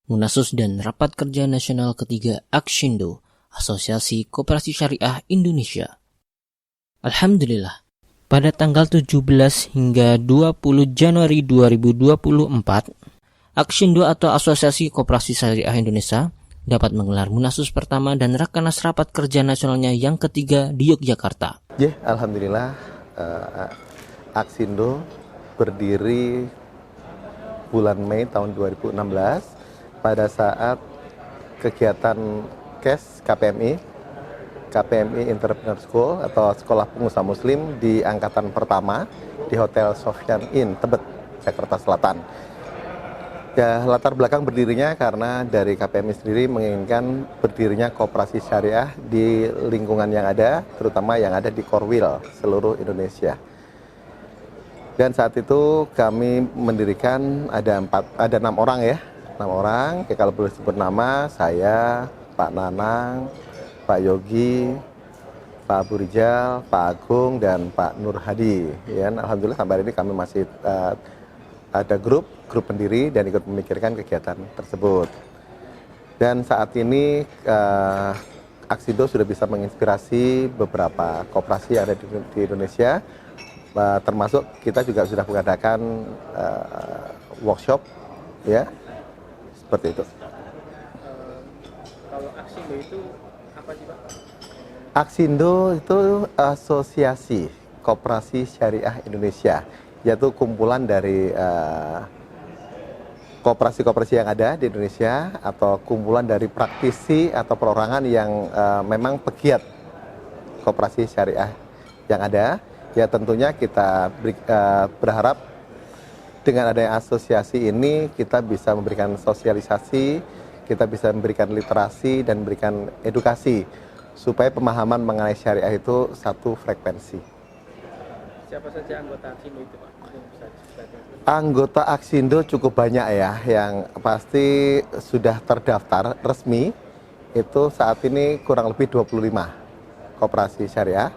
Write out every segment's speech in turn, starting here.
Munasus dan Rapat Kerja Nasional ketiga Aksindo, Asosiasi Koperasi Syariah Indonesia. Alhamdulillah, pada tanggal 17 hingga 20 Januari 2024, Aksindo atau Asosiasi Koperasi Syariah Indonesia dapat menggelar Munasus pertama dan Rakernas Rapat Kerja Nasionalnya yang ketiga di Yogyakarta. Alhamdulillah, Aksindo berdiri bulan Mei tahun 2016 pada saat kegiatan KES KPMI Entrepreneur School atau Sekolah Pengusaha Muslim di angkatan pertama di Hotel Sofyan Inn, Tebet, Jakarta Selatan. Ya, latar belakang berdirinya karena dari KPMI sendiri menginginkan berdirinya koperasi syariah di lingkungan yang ada, terutama yang ada di Korwil seluruh Indonesia. Dan saat itu kami mendirikan ada 6 orang ya. 6 orang, ya kalau boleh sebut nama, saya, Pak Nanang, Pak Yogi, Pak Abu Rijal, Pak Agung, dan Pak Nur Hadi. Ya, alhamdulillah sampai hari ini kami masih ada grup pendiri dan ikut memikirkan kegiatan tersebut. Dan saat ini Aksindo sudah bisa menginspirasi beberapa koperasi yang ada di Indonesia. Termasuk kita juga sudah mengadakan workshop, ya, seperti itu. Kalau Aksindo itu apa sih Pak? Aksindo itu Asosiasi Koperasi Syariah Indonesia, yaitu kumpulan dari koperasi-koperasi yang ada di Indonesia atau kumpulan dari praktisi atau perorangan yang memang pegiat koperasi syariah yang ada. Ya tentunya kita berharap dengan adanya asosiasi ini kita bisa memberikan sosialisasi, kita bisa memberikan literasi dan memberikan edukasi supaya pemahaman mengenai syariah itu satu frekuensi. Siapa saja anggota Aksindo itu Pak? Bisa dijelaskan? Anggota Aksindo cukup banyak ya, yang pasti sudah terdaftar resmi itu saat ini kurang lebih 25 koperasi syariah.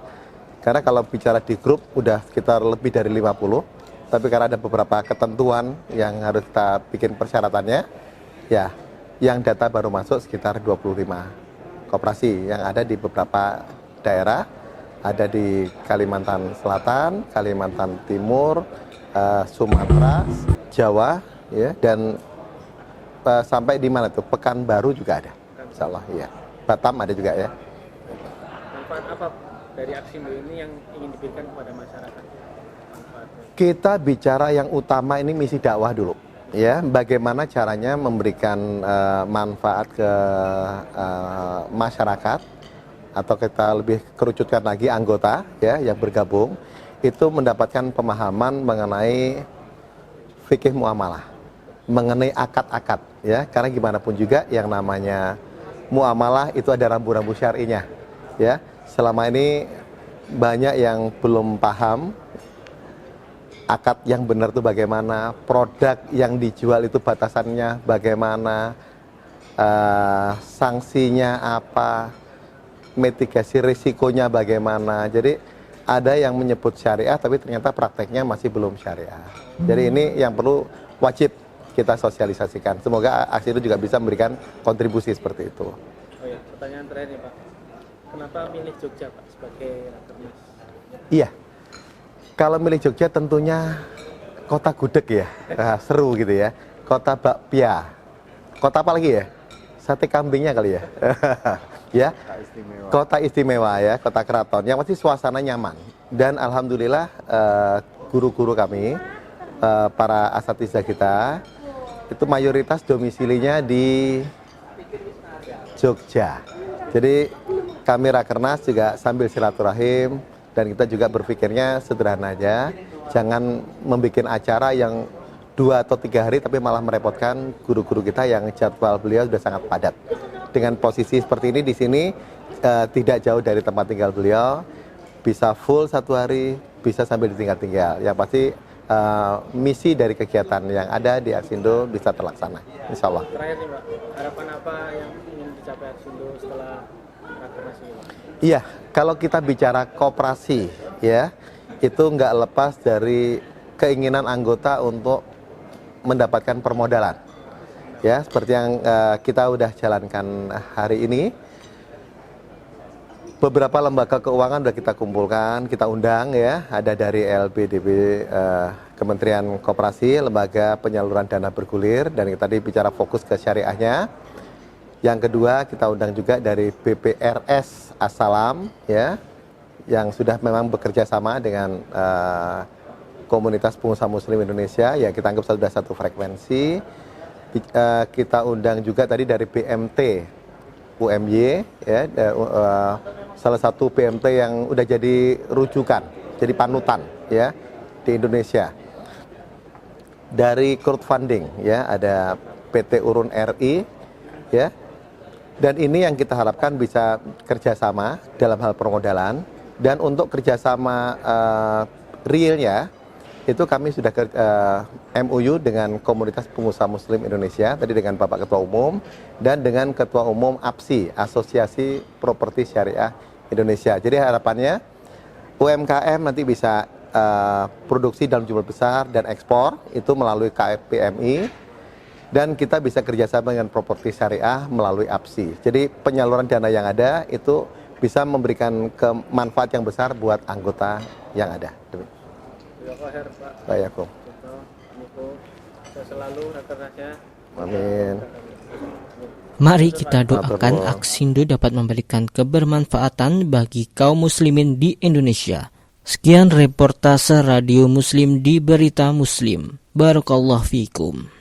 Karena kalau bicara di grup udah sekitar lebih dari 50, tapi karena ada beberapa ketentuan yang harus kita bikin persyaratannya, ya yang data baru masuk sekitar 25 koperasi yang ada di beberapa daerah, ada di Kalimantan Selatan, Kalimantan Timur, Sumatera, Jawa, ya, dan sampai di mana tuh, Pekanbaru juga ada, insya Allah, ya. Batam ada juga ya. Manfaat apa dari Aksindo ini yang ingin diberikan kepada masyarakat? Kita bicara yang utama ini misi dakwah dulu, ya. Bagaimana caranya memberikan manfaat ke masyarakat, atau kita lebih kerucutkan lagi anggota, ya, yang bergabung itu mendapatkan pemahaman mengenai fikih muamalah, mengenai akad-akad, ya. Karena gimana pun juga yang namanya muamalah itu ada rambu-rambu syar'inya, ya. Selama ini banyak yang belum paham akad yang benar itu bagaimana, produk yang dijual itu batasannya bagaimana, sanksinya apa, mitigasi risikonya bagaimana. Jadi ada yang menyebut syariah tapi ternyata prakteknya masih belum syariah. Jadi ini yang perlu wajib kita sosialisasikan. Semoga Aksindo juga bisa memberikan kontribusi seperti itu. Oh ya, pertanyaan terakhir nih Pak. Kenapa milih Jogja Pak sebagai Rakernas? Iya, kalau milih Jogja tentunya kota gudeg ya, seru gitu ya. Kota bakpia, kota apa lagi ya? Sate kambingnya kali ya. Ya, kota istimewa ya, kota keraton. Yang pasti suasana nyaman. Dan alhamdulillah guru-guru kami, para asatizah kita, itu mayoritas domisilinya di Jogja. Jadi kami Rakernas juga sambil silaturahim, dan kita juga berpikirnya sederhana aja, jangan membuat acara yang 2 atau 3 hari tapi malah merepotkan guru-guru kita yang jadwal beliau sudah sangat padat. Dengan posisi seperti ini di sini tidak jauh dari tempat tinggal beliau, bisa full 1 hari, bisa sambil ditinggal-tinggal. Yang pasti misi dari kegiatan yang ada di Aksindo bisa terlaksana, insya Allah. Terakhir nih Pak, harapan apa yang ingin dicapai Aksindo setelah Rakernas ini Pak? Iya, kalau kita bicara koperasi, ya, itu nggak lepas dari keinginan anggota untuk mendapatkan permodalan. Ya, seperti yang kita udah jalankan hari ini. Beberapa lembaga keuangan sudah kita kumpulkan, kita undang ya, ada dari LBDB, Kementerian Koperasi, Lembaga Penyaluran Dana Bergulir, dan kita tadi bicara fokus ke syariahnya. Yang kedua, kita undang juga dari BPRS As-Salam ya, yang sudah memang bekerja sama dengan komunitas pengusaha muslim Indonesia, ya kita anggap sudah satu frekuensi. Kita undang juga tadi dari BMT UMY ya, salah satu BMT yang udah jadi rujukan, jadi panutan ya di Indonesia. Dari crowdfunding ya, ada PT Urun RI ya. Dan ini yang kita harapkan bisa kerjasama dalam hal permodalan, dan untuk kerjasama realnya itu kami sudah MOU dengan komunitas pengusaha muslim Indonesia, tadi dengan Bapak Ketua Umum dan dengan Ketua Umum APSI, Asosiasi Properti Syariah Indonesia. Jadi harapannya UMKM nanti bisa produksi dalam jumlah besar dan ekspor itu melalui KPMI, dan kita bisa kerjasama dengan properti syariah melalui APSI. Jadi penyaluran dana yang ada itu bisa memberikan manfaat yang besar buat anggota yang ada. Baik, aku. Selalu rakernasnya. Amin. Mari kita doakan Aksindo dapat memberikan kebermanfaatan bagi kaum muslimin di Indonesia. Sekian reportase Radio Muslim di Berita Muslim. Barakallahu fikum.